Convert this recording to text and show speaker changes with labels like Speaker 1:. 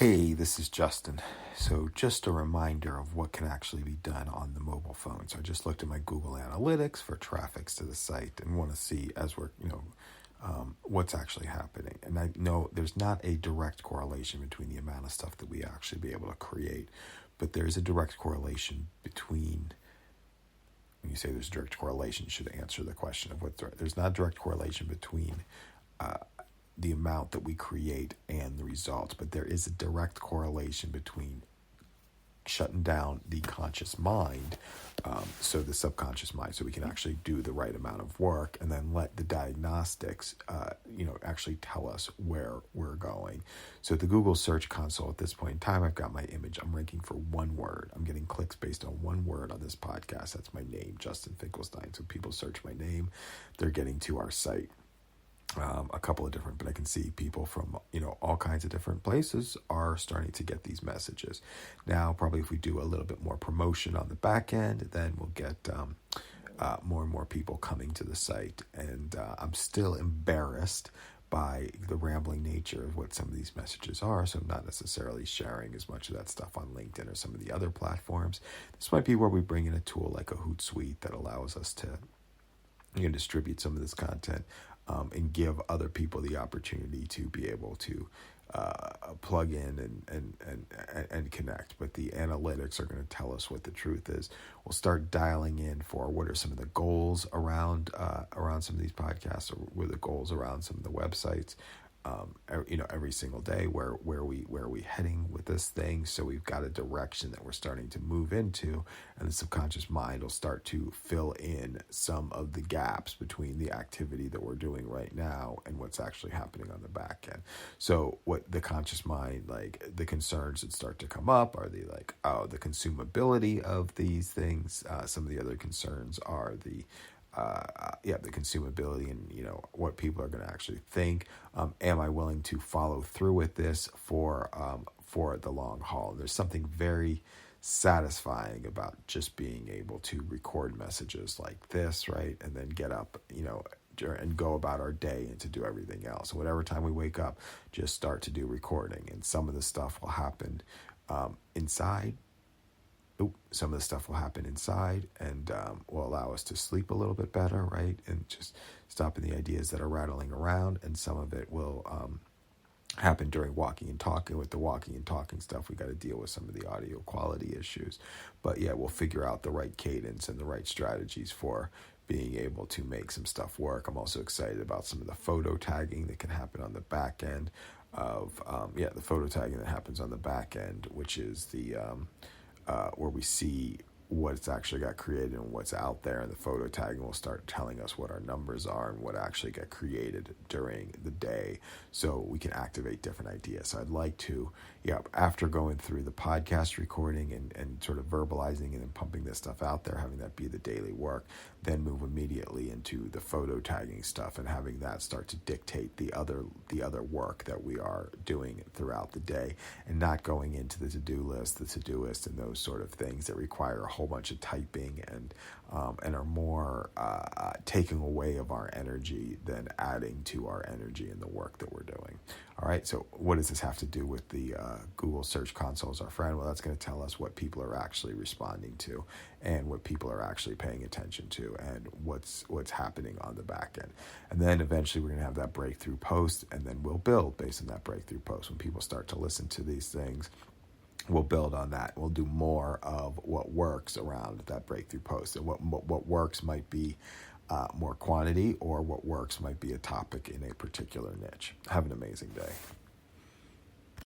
Speaker 1: Hey, this is Justin. So, just a reminder of what can actually be done on the mobile phone. So, I just looked at my Google Analytics for traffics to the site and want to see as we're, what's actually happening. And I know there's not a direct correlation between the amount of stuff that we actually be able to create, but there's a direct correlation between. When you say there's a direct correlation, you should answer the question of what's direct. There's not a direct correlation between the amount that we create and the results, but there is a direct correlation between shutting down the conscious mind, so the subconscious mind, so we can actually do the right amount of work, and then let the diagnostics, actually tell us where we're going. So the Google Search Console at this point in time, I've got my image. I'm ranking for one word. I'm getting clicks based on one word on this podcast. That's my name, Justin Finkelstein. So people search my name, they're getting to our site. A couple of different, but I can see people from, all kinds of different places are starting to get these messages. Now, probably if we do a little bit more promotion on the back end, then we'll get more and more people coming to the site. And I'm still embarrassed by the rambling nature of what some of these messages are. So I'm not necessarily sharing as much of that stuff on LinkedIn or some of the other platforms. This might be where we bring in a tool like a Hootsuite that allows us to distribute some of this content, and give other people the opportunity to be able to plug in and connect. But the analytics are going to tell us what the truth is. We'll start dialing in for what are some of the goals around some of these podcasts, or what are the goals around some of the websites. Every single day, where are we heading with this thing? So we've got a direction that we're starting to move into, and the subconscious mind will start to fill in some of the gaps between the activity that we're doing right now and what's actually happening on the back end. So what the conscious mind, like the concerns that start to come up are the consumability of these things. Some of the other concerns are the consumability and, what people are going to actually think. Am I willing to follow through with this for the long haul? There's something very satisfying about just being able to record messages like this, right? And then get up, and go about our day and to do everything else. Whatever time we wake up, just start to do recording. And some of the stuff will happen inside. Some of the stuff will happen inside and will allow us to sleep a little bit better, right? And just stopping the ideas that are rattling around. And some of it will happen during walking and talking. With the walking and talking stuff, we got to deal with some of the audio quality issues. But yeah, we'll figure out the right cadence and the right strategies for being able to make some stuff work. I'm also excited about some of the photo tagging that can happen on the back end of, the photo tagging that happens on the back end, which is the... where we see what's actually got created and what's out there, and the photo tagging will start telling us what our numbers are and what actually got created during the day, so we can activate different ideas. So I'd like to, after going through the podcast recording and sort of verbalizing and then pumping this stuff out there, having that be the daily work, then move immediately into the photo tagging stuff and having that start to dictate the other work that we are doing throughout the day, and not going into the to-do-list, and those sort of things that require a whole bunch of typing and are more taking away of our energy than adding to our energy in the work that we're doing. All right, so what does this have to do with the Google Search Console as our friend? Well, that's going to tell us what people are actually responding to and what people are actually paying attention to and what's happening on the back end. And then eventually we're going to have that breakthrough post, and then we'll build based on that breakthrough post. When people start to listen to these things, we'll build on that. We'll do more of what works around that breakthrough post, and what works might be more quantity, or what works might be a topic in a particular niche. Have an amazing day.